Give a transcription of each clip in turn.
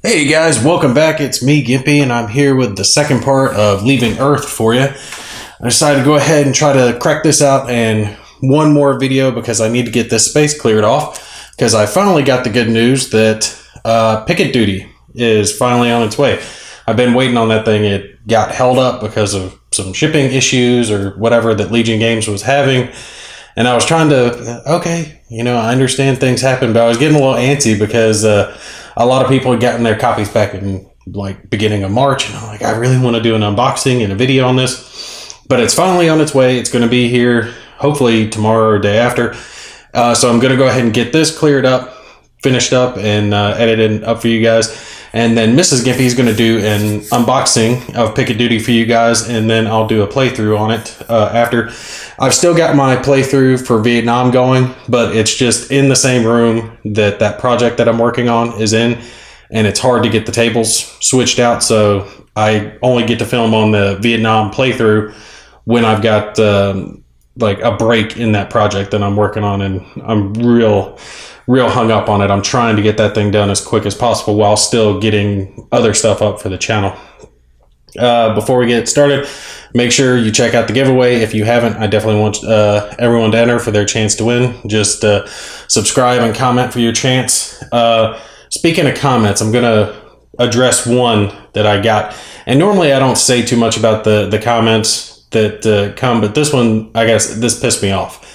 Hey guys, welcome back. It's me, Gimpy, and I'm here with the second part of Leaving Earth for you. I decided to go ahead and try to crack this out in one more video because I need to get this space cleared off because I finally got the good news that picket duty is finally on its way. I've been waiting on that thing. It got held up because of some shipping issues or whatever that Legion Games was having. And I was trying to, I understand things happen, but I was getting a little antsy because a lot of people had gotten their copies back in beginning of March. And I'm like, I really want to do an unboxing and a video on this, but it's finally on its way. It's going to be here hopefully tomorrow or day after. So I'm going to go ahead and get this cleared up, finished up, and edited up for you guys. And then Mrs. Gimpy is going to do an unboxing of Picket Duty for you guys, and then I'll do a playthrough on it after. I've still got my playthrough for Vietnam going, but it's just in the same room that project that I'm working on is in, and it's hard to get the tables switched out, so I only get to film on the Vietnam playthrough when I've got a break in that project that I'm working on, and I'm real hung up on it. I'm trying to get that thing done as quick as possible while still getting other stuff up for the channel. Before we get started, make sure you check out the giveaway. If you haven't, I definitely want everyone to enter for their chance to win. Just subscribe and comment for your chance. Speaking of comments, I'm going to address one that I got. And normally I don't say too much about the comments that come, but this one, I guess this pissed me off.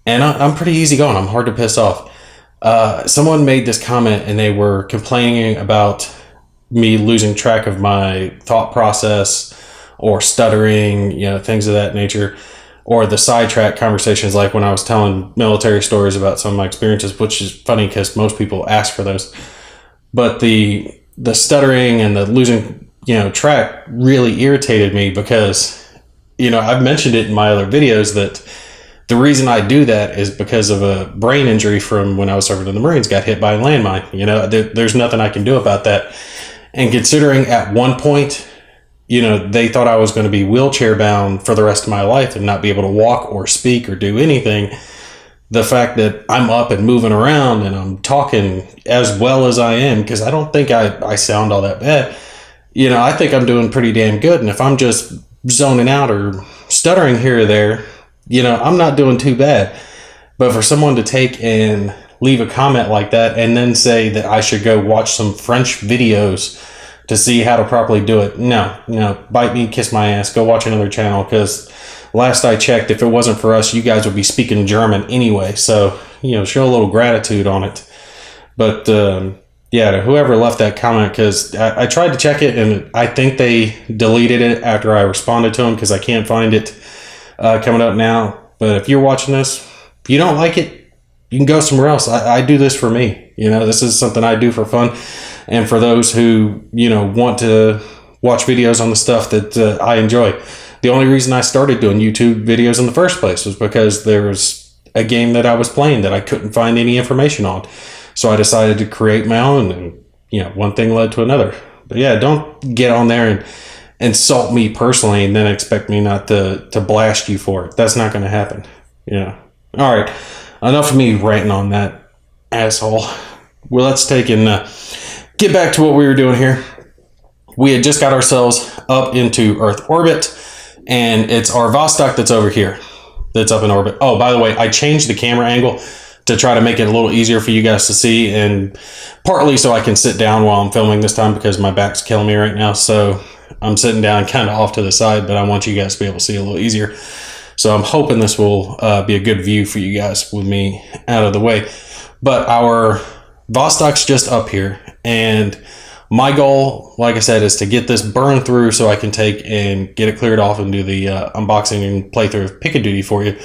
And I'm pretty easygoing. I'm hard to piss off. Someone made this comment and they were complaining about me losing track of my thought process or stuttering, things of that nature, or the sidetrack conversations like when I was telling military stories about some of my experiences, which is funny because most people ask for those. But the stuttering and the losing, track really irritated me because, I've mentioned it in my other videos that the reason I do that is because of a brain injury from when I was serving in the Marines, got hit by a landmine. There's nothing I can do about that. And considering at one point, they thought I was going to be wheelchair bound for the rest of my life and not be able to walk or speak or do anything, the fact that I'm up and moving around and I'm talking as well as I am, because I don't think I sound all that bad. I think I'm doing pretty damn good. And if I'm just zoning out or stuttering here or there, I'm not doing too bad. But for someone to take and leave a comment like that and then say that I should go watch some French videos to see how to properly do it, no, bite me, kiss my ass, go watch another channel, because last I checked, if it wasn't for us, you guys would be speaking German anyway. So, show a little gratitude on it. But, to whoever left that comment, because I tried to check it and I think they deleted it after I responded to them because I can't find it coming up now. But if you're watching this, if you don't like it, you can go somewhere else. I do this for me. This is something I do for fun. And for those who, want to watch videos on the stuff that I enjoy. The only reason I started doing YouTube videos in the first place was because there was a game that I was playing that I couldn't find any information on. So I decided to create my own, and, one thing led to another. But yeah, don't get on there and insult me personally and then expect me not to blast you for it. That's not going to happen. All right. Enough of me ranting on that asshole. Well, let's take and get back to what we were doing here. We had just got ourselves up into Earth orbit, and it's our Vostok that's over here, that's up in orbit. Oh, by the way, I changed the camera angle to try to make it a little easier for you guys to see, and partly so I can sit down while I'm filming this time because my back's killing me right now. So I'm sitting down kind of off to the side, but I want you guys to be able to see a little easier. So I'm hoping this will be a good view for you guys with me out of the way. But our Vostok's just up here, and my goal, like I said, is to get this burned through so I can take and get it cleared off and do the unboxing and playthrough of Picket Duty for you.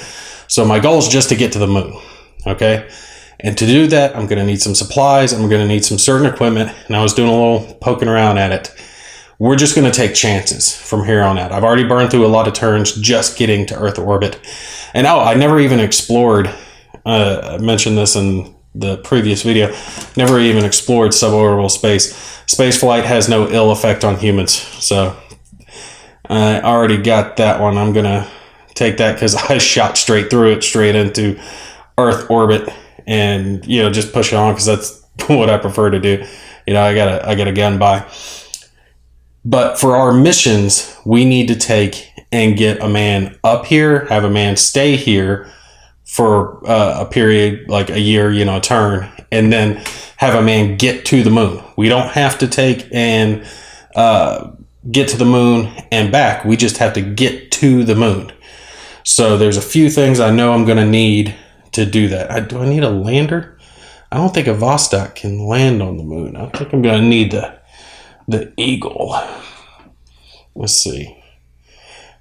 So my goal is just to get to the moon, okay? And to do that, I'm going to need some supplies. I'm going to need some certain equipment, and I was doing a little poking around at it. We're just going to take chances from here on out. I've already burned through a lot of turns just getting to Earth orbit. And I never even explored, I mentioned this in the previous video, never even explored suborbital space. Space flight has no ill effect on humans. So I already got that one. I'm going to take that because I shot straight through it, straight into Earth orbit, and, just push it on because that's what I prefer to do. You know, I got a gun by. But for our missions, we need to take and get a man up here, have a man stay here for a period, like a year, you know, a turn, and then have a man get to the moon. We don't have to take and get to the moon and back. We just have to get to the moon. So there's a few things I know I'm going to need to do that. Do I need a lander? I don't think a Vostok can land on the moon. I think I'm going to need the Eagle. Let's see.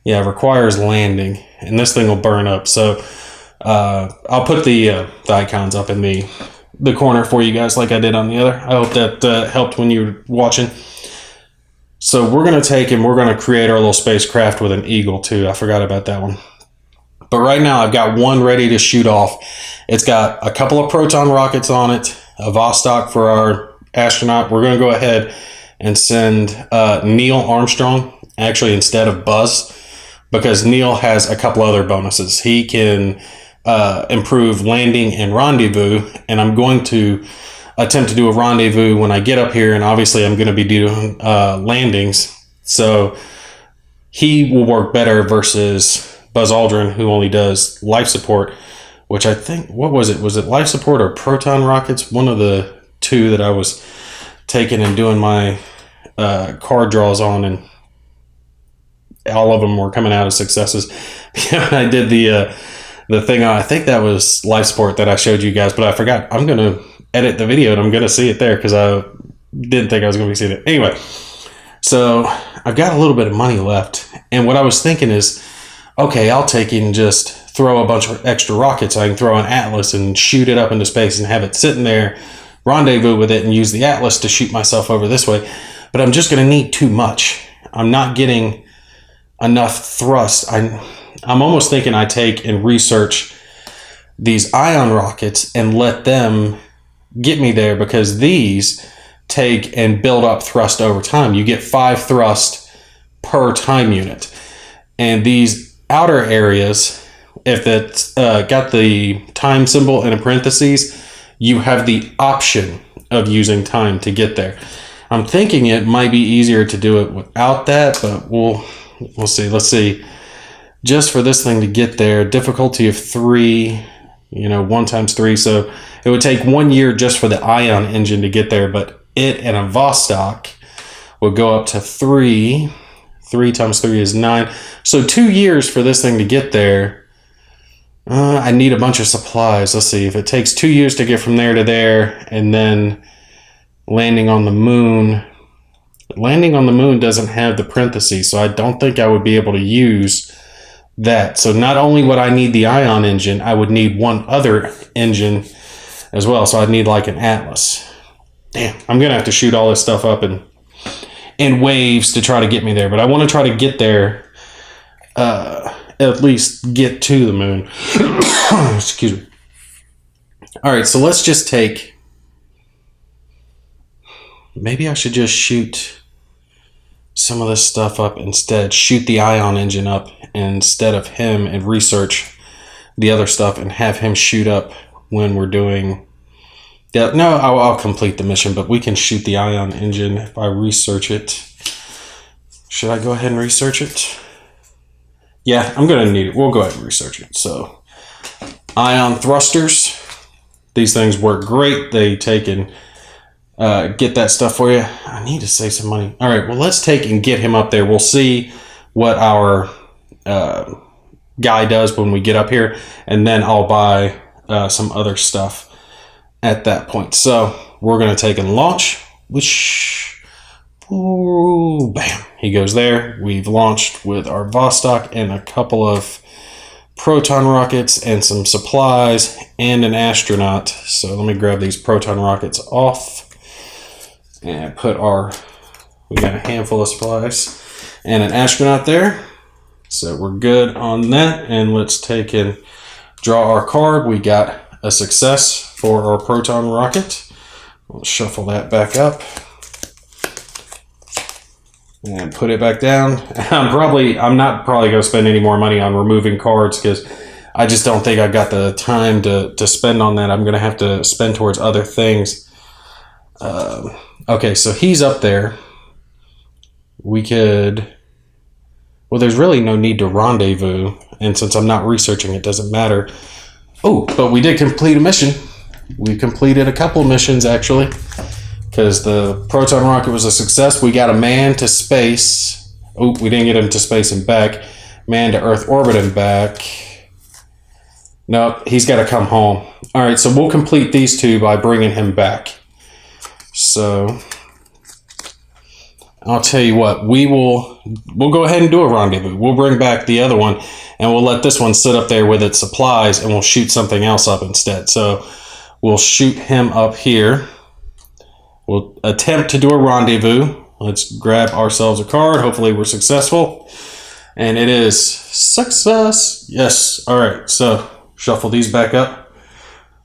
Yeah, it requires landing, and this thing will burn up. So I'll put the icons up in the corner for you guys like I did on the other. I hope that helped when you were watching. So we're going to take and we're going to create our little spacecraft with an Eagle too. I forgot about that one. But right now I've got one ready to shoot off. It's got a couple of Proton rockets on it, a Vostok for our astronaut. We're going to go ahead and send Neil Armstrong, actually instead of Buzz, because Neil has a couple other bonuses. He can improve landing and rendezvous, and I'm going to attempt to do a rendezvous when I get up here, and obviously I'm going to be doing landings, so he will work better versus Buzz Aldrin, who only does life support, which I think, what was it life support or Proton rockets? One of the two that I was taking and doing my card draws on, and all of them were coming out as successes. I did the thing, I think that was life support that I showed you guys, but I forgot. I'm going to edit the video and I'm going to see it there because I didn't think I was going to be seeing it. Anyway, so I've got a little bit of money left, and what I was thinking is, okay, I'll take and just throw a bunch of extra rockets. I can throw an Atlas and shoot it up into space and have it sitting there, rendezvous with it, and use the Atlas to shoot myself over this way. But I'm just going to need too much. I'm not getting enough thrust. I'm almost thinking I take and research these ion rockets and let them get me there, because these take and build up thrust over time. You get 5 thrust per time unit. And these outer areas, if it's got the time symbol in a parentheses, you have the option of using time to get there. I'm thinking it might be easier to do it without that, but we'll see. Let's see. Just for this thing to get there, difficulty of 3, 1 times 3. So it would take 1 year just for the ion engine to get there, but it and a Vostok would go up to 3. 3 times 3 is 9. So 2 years for this thing to get there. I need a bunch of supplies. Let's see. If it takes 2 years to get from there to there, and then landing on the moon. Landing on the moon doesn't have the parentheses, so I don't think I would be able to use that. So not only would I need the ion engine, I would need one other engine as well. So I'd need like an Atlas. Damn, I'm going to have to shoot all this stuff up in waves to try to get me there. But I want to try to get there, at least get to the moon. Excuse me. All right, so let's just take... Maybe I should just shoot some of this stuff up instead. Shoot the ion engine up instead of him, and research the other stuff and have him shoot up when we're doing... Yeah, no, I'll complete the mission, but we can shoot the ion engine if I research it. Should I go ahead and research it? Yeah, I'm going to need it. We'll go ahead and research it. So, ion thrusters. These things work great. They take and get that stuff for you. I need to save some money. All right, well, let's take and get him up there. We'll see what our guy does when we get up here, and then I'll buy some other stuff at that point. So we're going to take and launch, which, ooh, bam, he goes there. We've launched with our Vostok and a couple of Proton rockets and some supplies and an astronaut. So let me grab these Proton rockets off and put we got a handful of supplies and an astronaut there. So we're good on that. And let's take and draw our card. We got a success for our Proton rocket. We'll shuffle that back up and put it back down. I'm not probably going to spend any more money on removing cards, because I just don't think I got the time to spend on that. I'm going to have to spend towards other things. Okay, so he's up there. We could... Well, there's really no need to rendezvous. And since I'm not researching, it doesn't matter. Oh, but we did complete a mission. We completed a couple missions, actually. Because the Proton rocket was a success. We got a man to space. Oh, we didn't get him to space and back. Man to Earth orbit and back. Nope, he's got to come home. All right, so we'll complete these two by bringing him back. So... I'll tell you what, we'll go ahead and do a rendezvous. We'll bring back the other one, and we'll let this one sit up there with its supplies, and we'll shoot something else up instead. So we'll shoot him up here. We'll attempt to do a rendezvous. Let's grab ourselves a card. Hopefully we're successful. And it is success. Yes. All right, so shuffle these back up.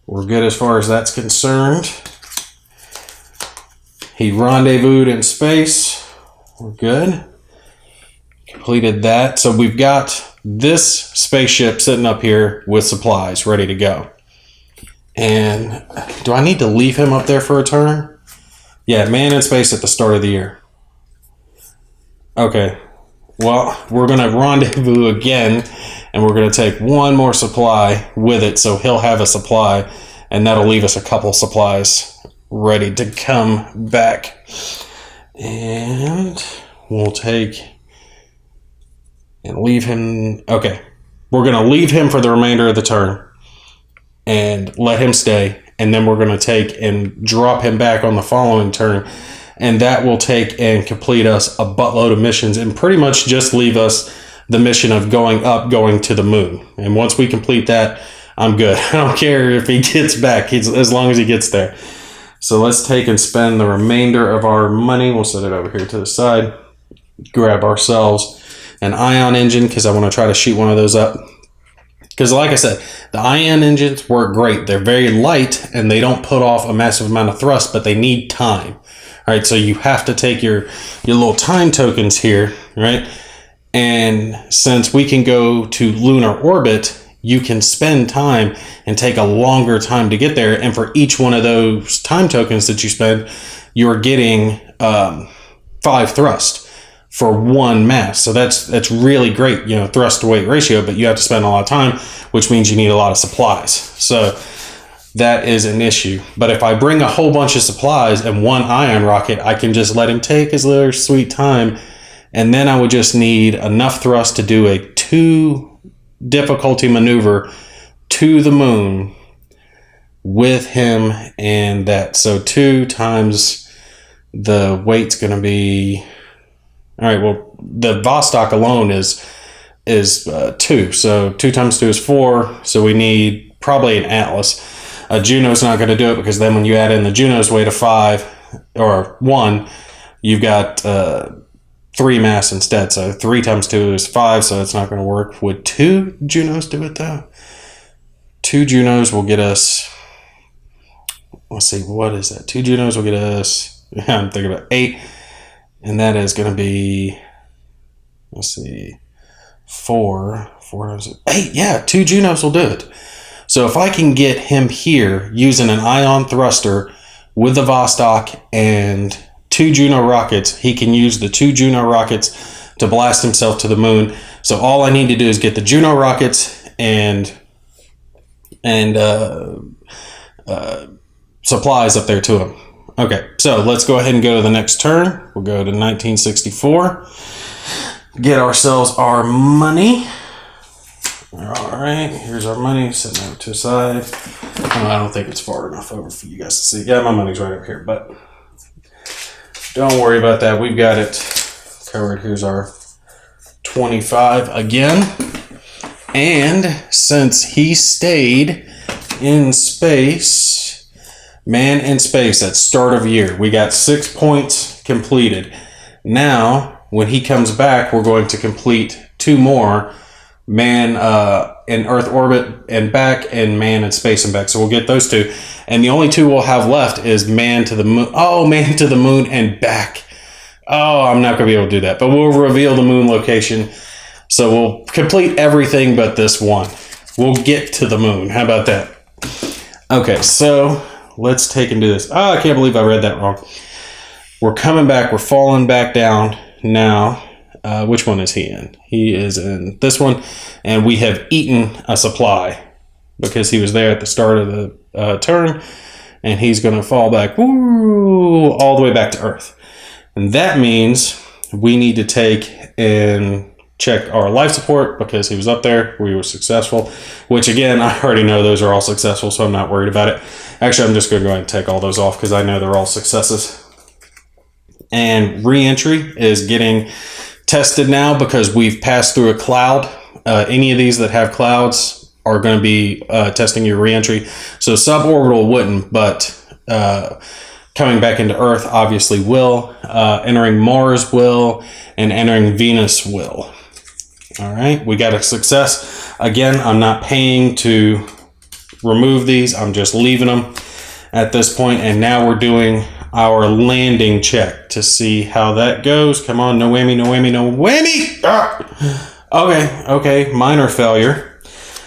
We're good as far as that's concerned. He rendezvoused in space. We're good. Completed that. So we've got this spaceship sitting up here with supplies ready to go. And do I need to leave him up there for a turn? Yeah, man in space at the start of the year. Okay. Well, we're going to rendezvous again, and we're going to take one more supply with it, so he'll have a supply, and that'll leave us a couple supplies ready to come back. And we'll take and leave him. Okay, we're going to leave him for the remainder of the turn and let him stay, and then we're going to take and drop him back on the following turn, and that will take and complete us a buttload of missions and pretty much just leave us the mission of going up, going to the moon. And once we complete that, I'm good. I don't care if he gets back, as long as he gets there. So let's take and spend the remainder of our money. We'll set it over here to the side. Grab ourselves an ion engine because I want to try to shoot one of those up. Because like I said, the ion engines work great. They're very light and they don't put off a massive amount of thrust, but they need time. All right, so you have to take your little time tokens here, right? And since we can go to lunar orbit, you can spend time and take a longer time to get there. And for each one of those time tokens that you spend, you're getting 5 thrust for 1 mass. So that's really great, thrust to weight ratio, but you have to spend a lot of time, which means you need a lot of supplies. So that is an issue. But if I bring a whole bunch of supplies and 1 ion rocket, I can just let him take his little sweet time. And then I would just need enough thrust to do a 2 difficulty maneuver to the moon with him and that. So 2 times the weight's going to be... All right, well, the Vostok alone is 2. So 2 times 2 is 4. So we need probably an Atlas. Juno's not going to do it because then when you add in the Juno's weight of 5 or 1, you've got 3 mass instead. So 3 times 2 is 5, so it's not going to work. Would 2 Junos do it though? 2 Junos will get us... Let's see, what is that? 2 Junos will get us... I'm thinking about 8. And that is going to be... Let's see... 4 times 8. Yeah, 2 Junos will do it. So if I can get him here using an ion thruster with the Vostok and 2 Juno rockets, he can use the 2 Juno rockets to blast himself to the moon. So all I need to do is get the Juno rockets and supplies up there to him. Okay, so let's go ahead and go to the next turn. We'll go to 1964. Get ourselves our money. All right, here's our money sitting over to the side. Oh, I don't think it's far enough over for you guys to see. Yeah, my money's right up here, but don't worry about that. We've got it covered. Here's our 25 again. And since he stayed in space, man in space at start of year, we got 6 points completed. Now, when he comes back, we're going to complete 2 more. Man in Earth orbit and back, and man in space and back. So we'll get those 2. And the only 2 we'll have left is man to the moon. Oh, man to the moon and back. Oh, I'm not going to be able to do that. But we'll reveal the moon location. So we'll complete everything but this one. We'll get to the moon. How about that? Okay, so let's take and do this. Oh, I can't believe I read that wrong. We're coming back. We're falling back down now. Which one is he in? He is in this one. And we have eaten a supply because he was there at the start of the turn. And he's going to fall back all the way back to Earth. And that means we need to take and check our life support because he was up there. We were successful, which again, I already know those are all successful, so I'm not worried about it. Actually, I'm just going to go ahead and take all those off because I know they're all successes. And re-entry is getting tested now because we've passed through a cloud. Any of these that have clouds are going to be testing your re-entry. So suborbital wouldn't, but coming back into Earth obviously will. Entering Mars will, and entering Venus will. All right, we got a success. Again, I'm not paying to remove these. I'm just leaving them at this point. And now we're doing our landing check to see how that goes. Come on, no whammy, no whammy, no whammy. Ah! Okay, minor failure.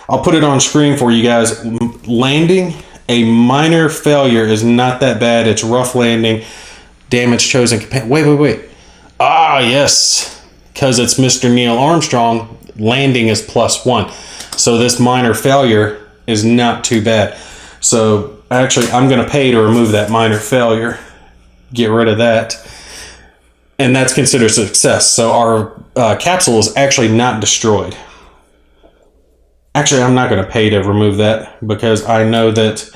I'll put it on screen for you guys. Landing, a minor failure is not that bad. It's rough landing. Damage chosen. Wait. Ah, yes. Because it's Mr. Neil Armstrong, landing is +1. So this minor failure is not too bad. So actually, I'm going to pay to remove that minor failure. Get rid of that. And that's considered success. So our capsule is actually not destroyed. Actually, I'm not going to pay to remove that because I know that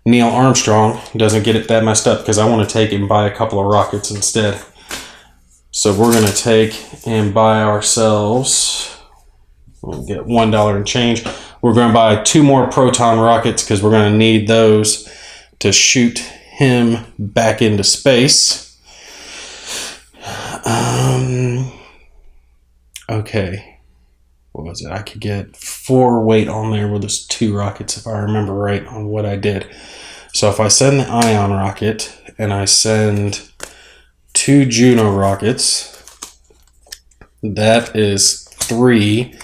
Neil Armstrong doesn't get it that messed up because I want to take and buy a couple of rockets instead. So we're going to take and buy ourselves, we'll get $1 and change. We're going to buy 2 more proton rockets because we're going to need those to shoot him back into space. Okay. What was it? I could get 4 weight on there with just 2 rockets if I remember right on what I did. So if I send the ion rocket and I send 2 Juno rockets, that is 3.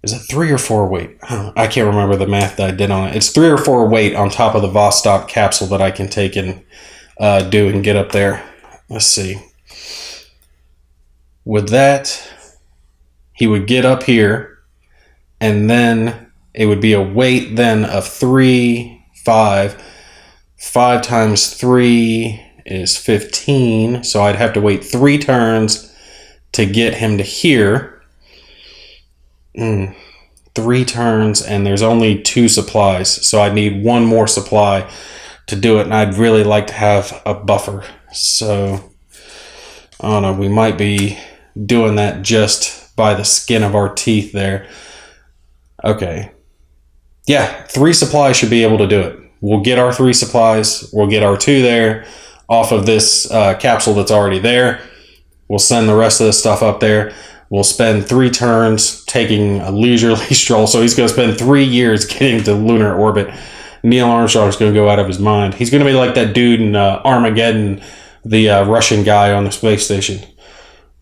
Is it 3 or 4 weight? I can't remember the math that I did on it. It's 3 or 4 weight on top of the Vostok capsule that I can take and do and get up there. Let's see. With that, he would get up here, and then it would be a weight then of 3, 5. 5 times 3 is 15, so I'd have to wait 3 turns to get him to here. 3 turns, and there's only 2 supplies, so I'd need 1 more supply to do it, and I'd really like to have a buffer. So I don't know, we might be doing that just by the skin of our teeth there. Okay. Yeah, 3 supplies should be able to do it. We'll get our 3 supplies, we'll get our 2 there off of this capsule that's already there. We'll send the rest of the stuff up there. We'll spend 3 turns taking a leisurely stroll. So he's going to spend 3 years getting to lunar orbit. Neil Armstrong's going to go out of his mind. He's going to be like that dude in Armageddon, the Russian guy on the space station.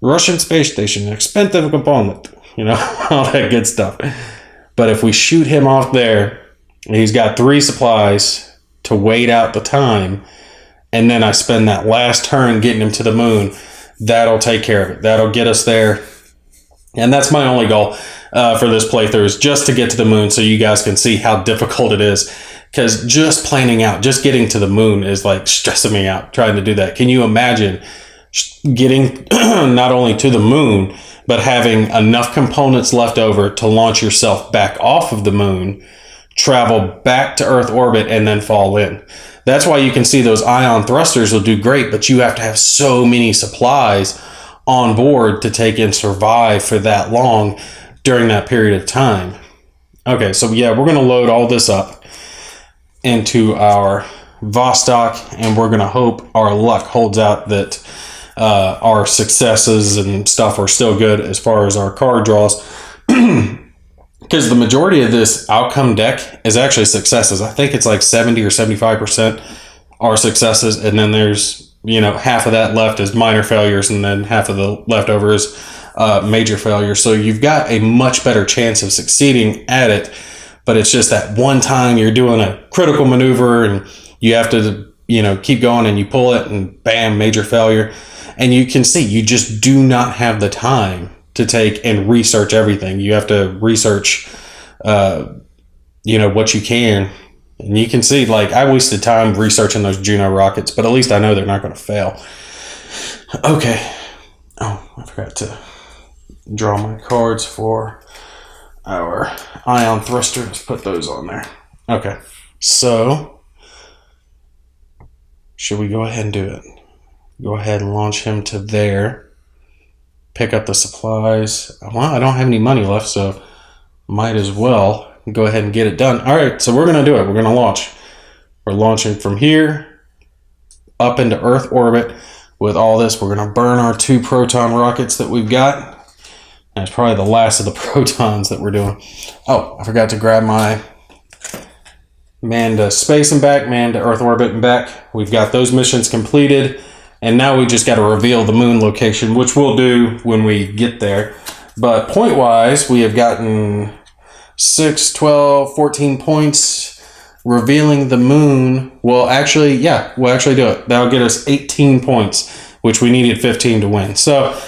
Russian space station, expensive component, all that good stuff. But if we shoot him off there, he's got 3 supplies to wait out the time, and then I spend that last turn getting him to the moon, that'll take care of it. That'll get us there. And that's my only goal for this playthrough, is just to get to the moon so you guys can see how difficult it is. Because just planning out, just getting to the moon is like stressing me out trying to do that. Can you imagine getting not only to the moon, but having enough components left over to launch yourself back off of the moon, travel back to Earth orbit, and then fall in? That's why you can see those ion thrusters will do great, but you have to have so many supplies on board to take and survive for that long during that period of time. Okay, so yeah, we're going to load all this up into our Vostok, and we're going to hope our luck holds out, that our successes and stuff are still good as far as our card draws. Because the majority of this outcome deck is actually successes. I think it's like 70 or 75% are successes, and then there's half of that left is minor failures, and then half of the leftover is major failures. So you've got a much better chance of succeeding at it but it's just that one time you're doing a critical maneuver and you have to, keep going, and you pull it and bam, major failure. And you can see you just do not have the time to take and research everything. You have to research, what you can. And you can see, like, I wasted time researching those Juno rockets, but at least I know they're not going to fail. Okay. Oh, I forgot to draw my cards for our ion thruster. Let's put those on there. Okay. So, should we go ahead and do it? Go ahead and launch him to there. Pick up the supplies. Well, I don't have any money left, so might as well go ahead and get it done. All right, so we're going to do it. We're going to launch. We're launching from here up into Earth orbit. With all this, we're going to burn our 2 proton rockets that we've got. That's probably the last of the protons that we're doing. Oh, I forgot to grab my man to space and back, man to Earth orbit and back. We've got those missions completed. And now we just got to reveal the moon location, which we'll do when we get there. But point-wise, we have gotten 6, 12, 14 points revealing the moon. Well, actually, yeah, we'll actually do it. That'll get us 18 points, which we needed 15 to win. So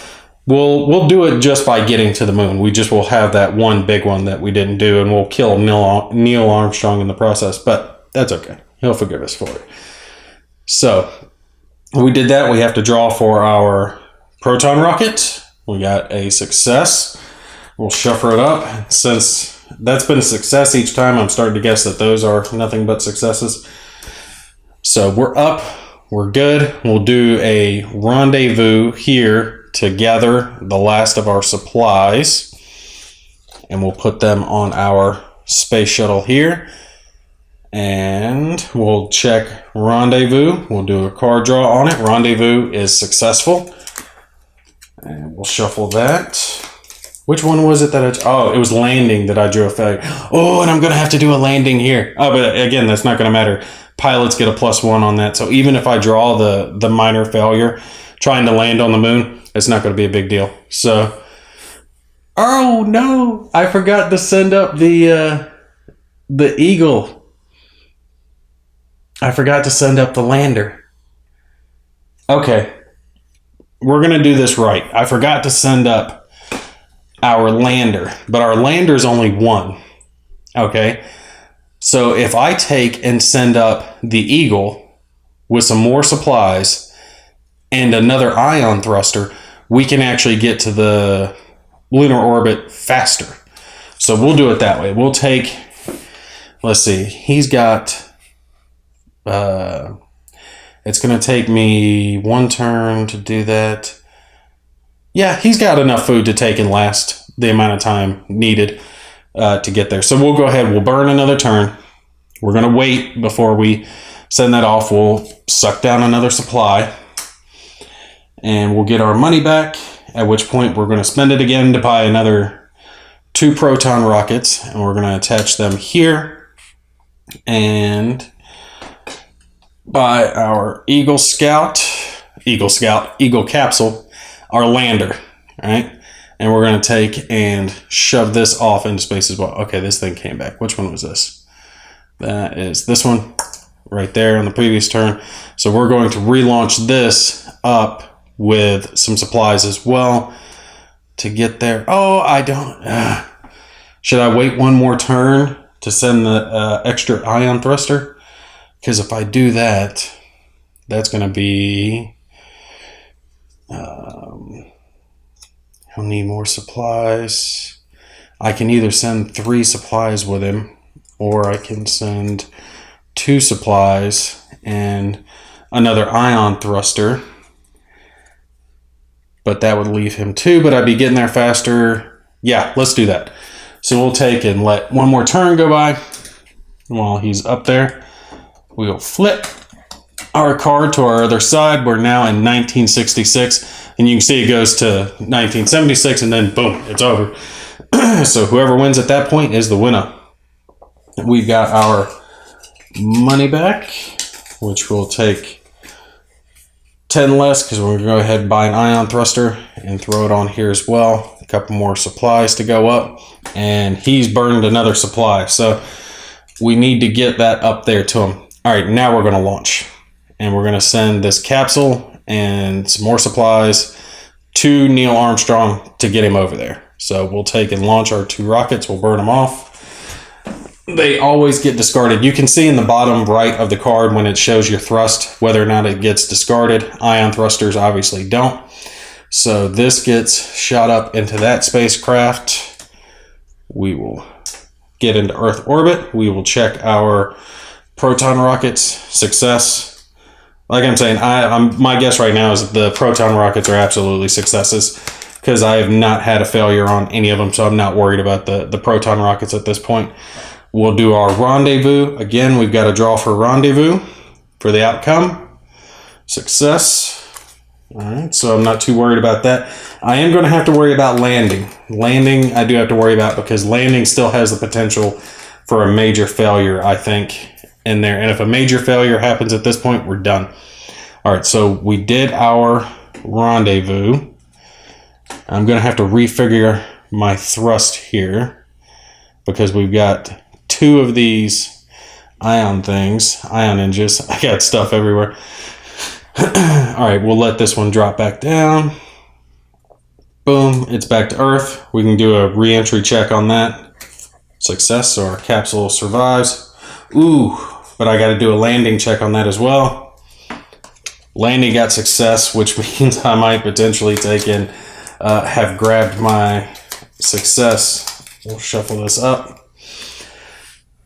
we'll do it just by getting to the moon. We just will have that one big one that we didn't do, and we'll kill Neil Armstrong in the process. But that's okay. He'll forgive us for it. So we did that. We have to draw for our proton rocket. We got a success. We'll shuffle it up. Since that's been a success each time, I'm starting to guess that those are nothing but successes. So we're up. We're good. We'll do a rendezvous here to gather the last of our supplies. And we'll put them on our space shuttle here. And we'll check rendezvous. We'll do a card draw on it. Rendezvous is successful. And we'll shuffle that. Which one was it that it was landing that I drew a failure. Oh, and I'm going to have to do a landing here. Oh, but again, that's not going to matter. Pilots get a +1 on that. So even if I draw the minor failure, trying to land on the moon, it's not going to be a big deal. So, oh no, I forgot to send up the Eagle. I forgot to send up the lander. Okay. We're going to do this right. I forgot to send up our lander, but our lander is only 1. Okay. So if I take and send up the Eagle with some more supplies and another ion thruster, we can actually get to the lunar orbit faster. So we'll do it that way. We'll take, let's see, he's got, it's going to take me 1 turn to do that. Yeah, he's got enough food to take and last the amount of time needed to get there. So we'll go ahead. We'll burn another turn. We're going to wait before we send that off. We'll suck down another supply. And we'll get our money back, at which point we're going to spend it again to buy another 2 proton rockets. And we're going to attach them here. And by our Eagle capsule, our lander, right? And we're going to take and shove this off into space as well. Okay, this thing came back. Which one was this? That is this one right there on the previous turn. So we're going to relaunch this up with some supplies as well to get there. Oh, I don't. Should I wait 1 more turn to send the extra ion thruster? Because if I do that, that's going to be, I'll need more supplies. I can either send 3 supplies with him, or I can send 2 supplies and another ion thruster. But that would leave him 2, but I'd be getting there faster. Yeah, let's do that. So we'll take and let 1 more turn go by while he's up there. We'll flip our card to our other side. We're now in 1966, and you can see it goes to 1976, and then boom, it's over. So whoever wins at that point is the winner. We've got our money back, which will take 10 less because we're going to go ahead and buy an ion thruster and throw it on here as well. A couple more supplies to go up, and he's burned another supply. So we need to get that up there to him. All right, now we're going to launch, and we're going to send this capsule and some more supplies to Neil Armstrong to get him over there. So we'll take and launch our 2 rockets. We'll burn them off. They always get discarded. You can see in the bottom right of the card when it shows your thrust whether or not it gets discarded. Ion thrusters obviously don't. So this gets shot up into that spacecraft. We will get into Earth orbit. We will check our proton rockets. Success. Like I'm saying, my guess right now is that the proton rockets are absolutely successes, because I have not had a failure on any of them, so I'm not worried about the proton rockets at this point. We'll do our rendezvous. Again, we've got to draw for rendezvous for the outcome. Success. All right, so I'm not too worried about that. I am going to have to worry about landing. Landing, I do have to worry about, because landing still has the potential for a major failure, I think, in there. And if a major failure happens at this point, we're done. All right, so we did our rendezvous. I'm going to have to refigure my thrust here, because we've got 2 of these ion engines. I got stuff everywhere. All right, we'll let this one drop back down. Boom, it's back to Earth. We can do a re-entry check on that. Success, so our capsule survives. Ooh, but I got to do a landing check on that as well. Landing got success, which means I might potentially take and have grabbed my success. We'll shuffle this up.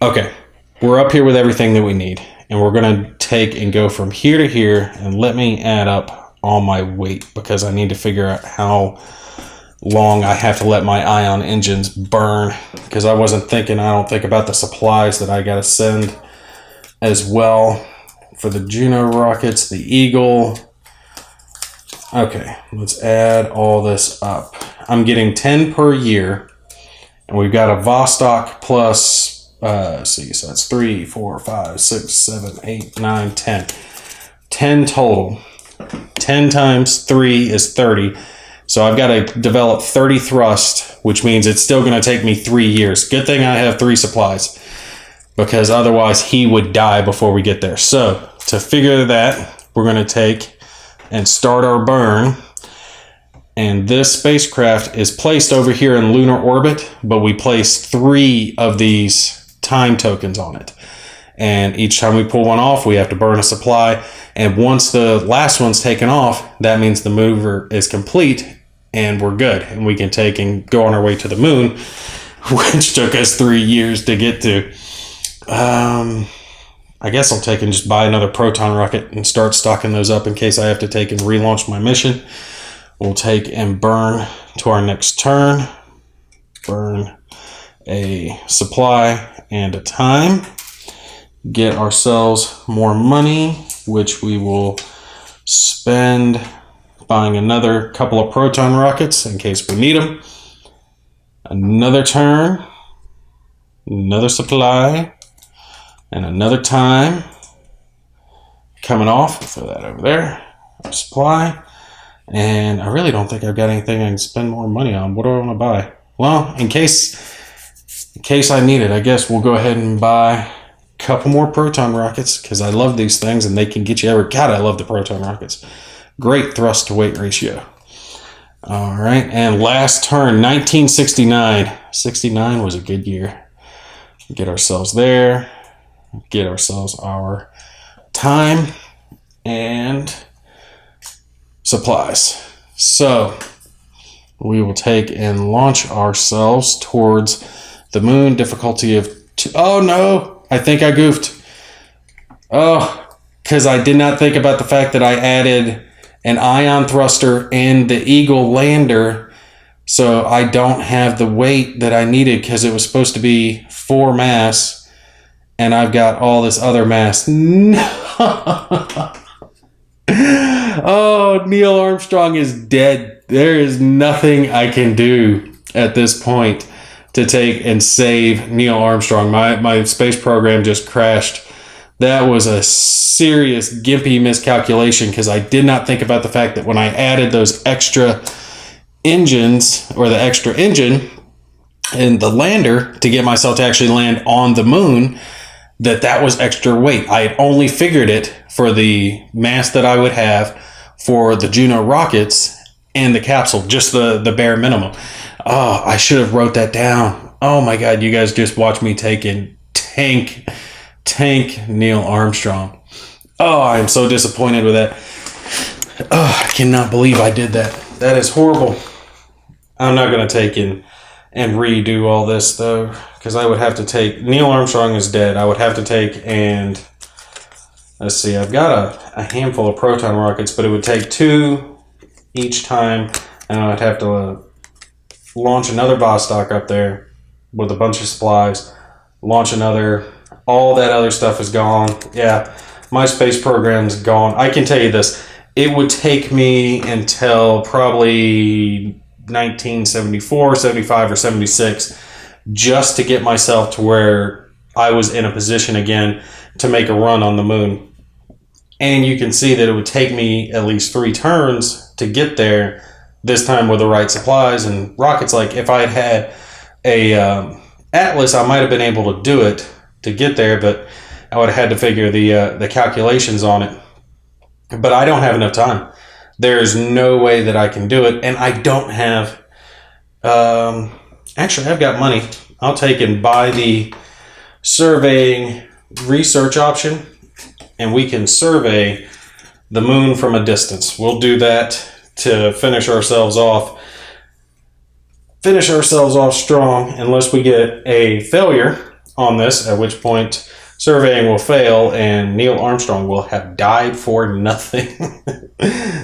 Okay, we're up here with everything that we need, and we're going to take and go from here to here, and let me add up all my weight, because I need to figure out how long I have to let my ion engines burn, because I don't think about the supplies that I got to send as well for the Juno rockets, the Eagle. Okay, let's add all this up. I'm getting 10 per year, and we've got a Vostok plus, so that's 3, 4, 5, 6, 7, 8, 9, 10. 10 total. 10 times 3 is 30. So I've got to develop 30 thrust, which means it's still going to take me 3 years. Good thing I have 3 supplies, because otherwise he would die before we get there. So to figure that, we're going to take and start our burn. And this spacecraft is placed over here in lunar orbit, but we place 3 of these time tokens on it. And each time we pull one off, we have to burn a supply. And once the last one's taken off, that means the mover is complete and we're good. And we can take and go on our way to the moon, which took us 3 years to get to. I guess I'll take and just buy another proton rocket and start stocking those up in case I have to take and relaunch my mission. We'll take and burn to our next turn. Burn a supply and a time. Get ourselves more money, which we will spend buying another couple of proton rockets in case we need them. Another turn. Another supply. And another time. Coming off. Throw that over there. Supply. And I really don't think I've got anything I can spend more money on. What do I want to buy? Well, in case I need it, I guess we'll go ahead and buy a couple more proton rockets, because I love these things and they can get you ever. God, I love the proton rockets. Great thrust to weight ratio. All right, and last turn, 1969. 69 was a good year. Get ourselves there. Get ourselves our time and supplies. So we will take and launch ourselves towards the moon. Difficulty of 2. Oh no, I think I goofed. Oh, because I did not think about the fact that I added an ion thruster and the Eagle lander, so I don't have the weight that I needed, because it was supposed to be 4 mass and I've got all this other mass. No. Oh, Neil Armstrong is dead. There is nothing I can do at this point to take and save Neil Armstrong. My space program just crashed. That was a serious gimpy miscalculation, because I did not think about the fact that when I added those extra engines, or the extra engine, And the lander, to get myself to actually land on the moon, that was extra weight. I had only figured it for the mass that I would have for the Juno rockets and the capsule, just the bare minimum. Oh, I should have wrote that down. Oh my God, you guys just watch me taking tank Neil Armstrong. Oh, I'm so disappointed with that. Oh, I cannot believe I did that. That is horrible. I'm not going to take and redo all this though, because I would have to take, Neil Armstrong is dead. I would have to take, and let's see, I've got a handful of proton rockets, but it would take 2 each time, and I'd have to launch another Vostok up there with a bunch of supplies, launch another, all that other stuff is gone. Yeah, my space program's gone. I can tell you this, it would take me until probably 1974, 75, or 76 just to get myself to where I was in a position again to make a run on the moon. And you can see that it would take me at least 3 turns to get there, this time with the right supplies and rockets. Like if I had a Atlas, I might have been able to do it to get there, but I would have had to figure the calculations on it. But I don't have enough time. There's no way that I can do it, and I don't have, actually I've got money. I'll take and buy the surveying research option, and we can survey the moon from a distance. We'll do that to finish ourselves off strong, unless we get a failure on this, at which point surveying will fail and Neil Armstrong will have died for nothing.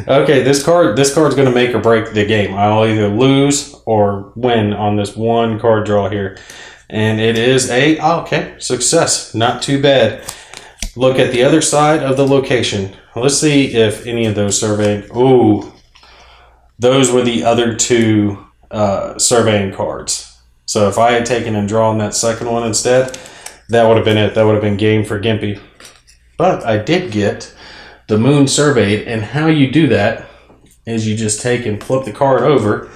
Okay, this card's going to make or break the game. I'll either lose or win on this one card draw here. And it is okay, success. Not too bad. Look at the other side of the location. Let's see if any of those surveying... Ooh, those were the other 2 surveying cards. So if I had taken and drawn that second one instead, that would have been it. That would have been game for Gimpy. But I did get the moon surveyed, and how you do that is you just take and flip the card over,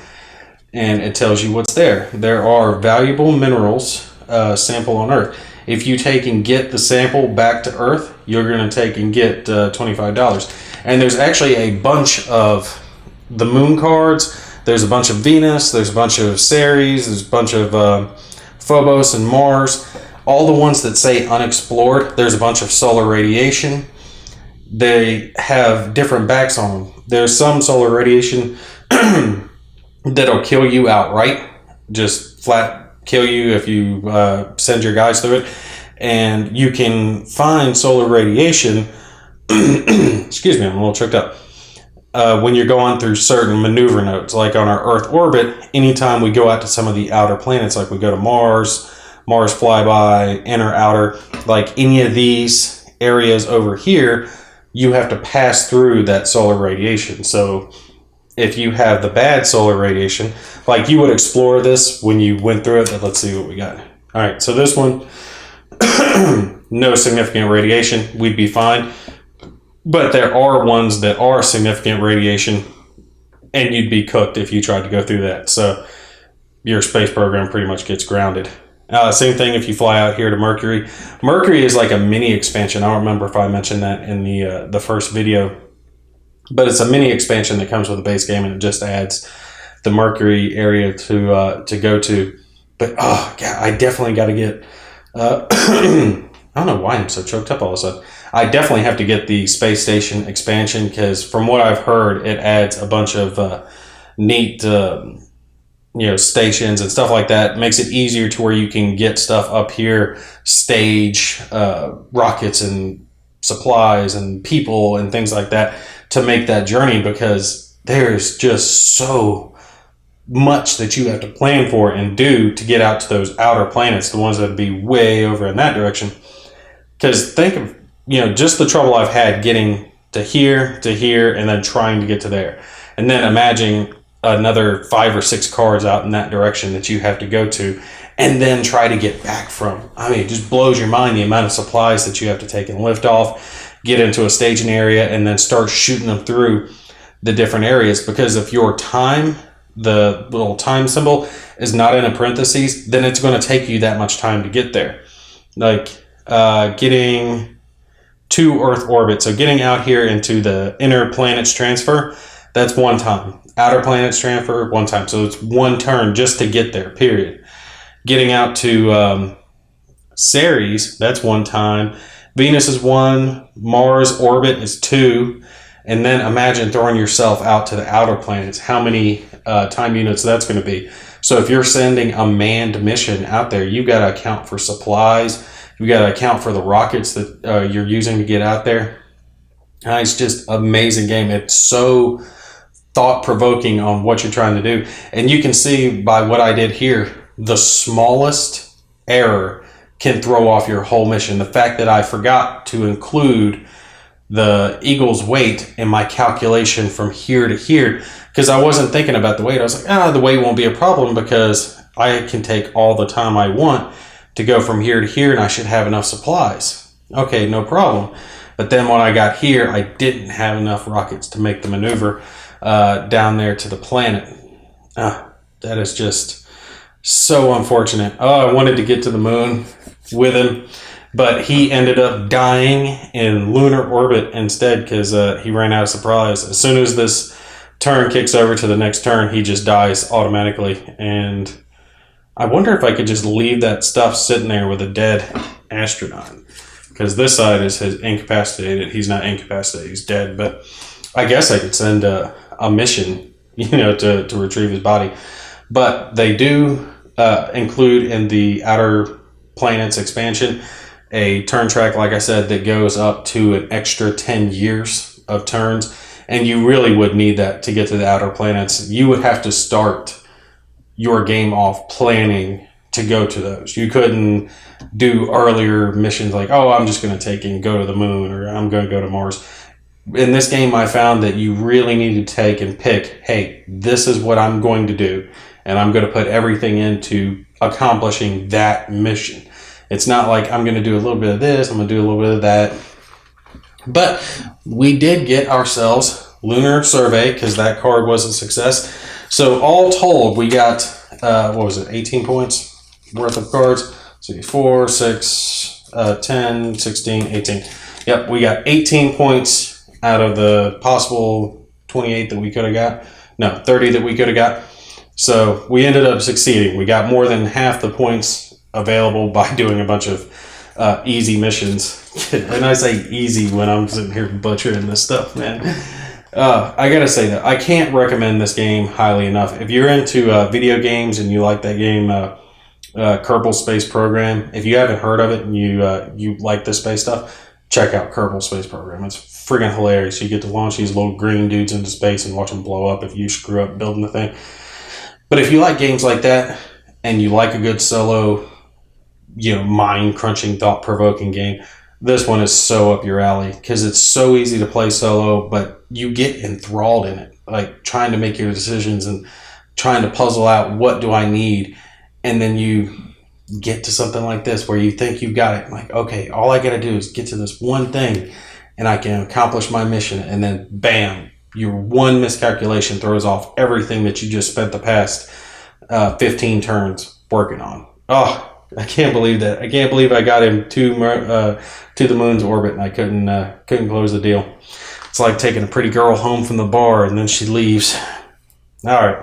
and it tells you what's there. There are valuable minerals sample on Earth. If you take and get the sample back to Earth, you're going to take and get $25. And there's actually a bunch of the moon cards. There's a bunch of Venus. There's a bunch of Ceres. There's a bunch of Phobos and Mars. All the ones that say unexplored, there's a bunch of solar radiation. They have different backs on them. There's some solar radiation that'll kill you outright, just flat kill you if you send your guys through it. And you can find solar radiation, excuse me, I'm a little tricked up, when you're going through certain maneuver nodes, like on our Earth orbit. Anytime we go out to some of the outer planets, like we go to Mars flyby, inner, outer, like any of these areas over here, you have to pass through that solar radiation. So if you have the bad solar radiation, like you would explore this when you went through it. Let's see what we got. All right, so this one, no significant radiation, we'd be fine. But there are ones that are significant radiation, and you'd be cooked if you tried to go through that. So your space program pretty much gets grounded. Same thing if you fly out here to Mercury. Mercury is like a mini expansion. I don't remember if I mentioned that in the first video, but it's a mini expansion that comes with the base game, and it just adds the Mercury area to go to. But oh God, I definitely got to get. I don't know why I'm so choked up all of a sudden. I definitely have to get the space station expansion, because from what I've heard, it adds a bunch of neat. Stations and stuff like that. Makes it easier to where you can get stuff up here, stage rockets and supplies and people and things like that to make that journey, because there's just so much that you have to plan for and do to get out to those outer planets, the ones that would be way over in that direction. Because think of, just the trouble I've had getting to here, and then trying to get to there. And then imagine another 5 or 6 cards out in that direction that you have to go to and then try to get back from. I mean, it just blows your mind the amount of supplies that you have to take and lift off, get into a staging area, and then start shooting them through the different areas. Because if your time the little time symbol is not in a parentheses, then it's going to take you that much time to get there. Like getting to Earth orbit, so getting out here into the inner planets transfer, that's 1 time. Outer planets transfer, 1 time. So it's 1 turn just to get there, period. Getting out to Ceres, that's 1 time. Venus is 1. Mars orbit is 2. And then imagine throwing yourself out to the outer planets. How many time units that's going to be? So if you're sending a manned mission out there, you got to account for supplies. You got to account for the rockets that you're using to get out there. It's just amazing game. It's so thought-provoking on what you're trying to do. And you can see by what I did here, the smallest error can throw off your whole mission. The fact that I forgot to include the eagle's weight in my calculation from here to here, because I wasn't thinking about the weight. I was like, the weight won't be a problem because I can take all the time I want to go from here to here and I should have enough supplies. Okay, no problem. But then when I got here, I didn't have enough rockets to make the maneuver down there to the planet. That is just so unfortunate. I wanted to get to the moon with him, but he ended up dying in lunar orbit instead because he ran out of supplies. As soon as this turn kicks over to the next turn, he just dies automatically. And I wonder if I could just leave that stuff sitting there with a dead astronaut, because this side is his incapacitated. He's not incapacitated, he's dead. But I guess I could send a mission, to retrieve his body. But they do include in the Outer Planets expansion a turn track, like I said, that goes up to an extra 10 years of turns. And you really would need that to get to the Outer Planets. You would have to start your game off planning to go to those. You couldn't do earlier missions like, I'm just going to take and go to the moon, or I'm going to go to Mars. In this game, I found that you really need to take and pick, hey, this is what I'm going to do, and I'm going to put everything into accomplishing that mission. It's not like I'm going to do a little bit of this, I'm going to do a little bit of that. But we did get ourselves Lunar Survey, because that card was a success. So all told, we got, 18 points worth of cards. So 4, 6, 10, 16, 18. Yep, we got 18 points out of the possible 28 that we could have got. No, 30 that we could have got. So we ended up succeeding. We got more than half the points available by doing a bunch of easy missions. And I say easy when I'm sitting here butchering this stuff, man. I gotta say that I can't recommend this game highly enough. If you're into video games and you like that game, Kerbal Space Program, if you haven't heard of it and you like this space stuff, check out Kerbal Space Program. It's friggin' hilarious. You get to launch these little green dudes into space and watch them blow up if you screw up building the thing. But if you like games like that and you like a good solo, mind-crunching, thought-provoking game, this one is so up your alley because it's so easy to play solo, but you get enthralled in it, like trying to make your decisions and trying to puzzle out what do I need, and then you get to something like this where you think you got it. Like, okay, all I got to do is get to this one thing and I can accomplish my mission, and then bam, your one miscalculation throws off everything that you just spent the past 15 turns working on. I can't believe that. I can't believe I got him to the moon's orbit and I couldn't close the deal. It's like taking a pretty girl home from the bar and then she leaves. All right.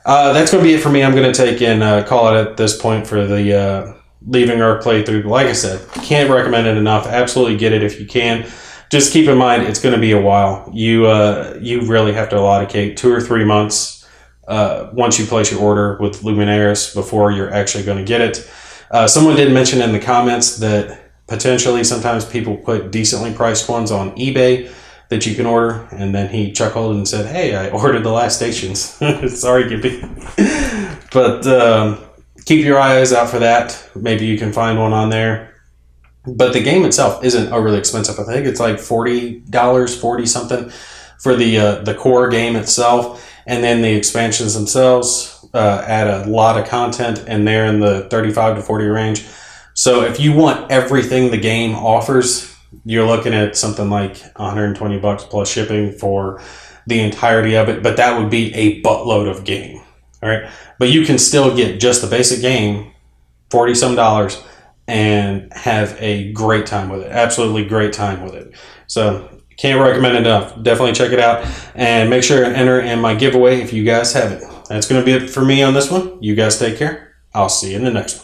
That's going to be it for me. I'm going to take and call it at this point for the Leaving Earth playthrough. Like I said, can't recommend it enough. Absolutely get it if you can. Just keep in mind, it's going to be a while. You really have to allocate 2 or 3 months once you place your order with Luminaris before you're actually going to get it. Someone did mention in the comments that potentially sometimes people put decently priced ones on eBay that you can order, and then he chuckled and said, hey, I ordered the last stations. Sorry, Gimpy. But keep your eyes out for that. Maybe you can find one on there. But the game itself isn't overly expensive. I think it's like $40, 40 something for the core game itself, and then the expansions themselves add a lot of content, and they're in the 35 to 40 range. So if you want everything the game offers, you're looking at something like $120 plus shipping for the entirety of it. But that would be a buttload of game. All right, but you can still get just the basic game, $40 some, and have a great time with it. Absolutely great time with it. So can't recommend it enough. Definitely check it out and make sure to enter in my giveaway if you guys have it. That's going to be it for me on this one. You guys take care. I'll see you in the next one.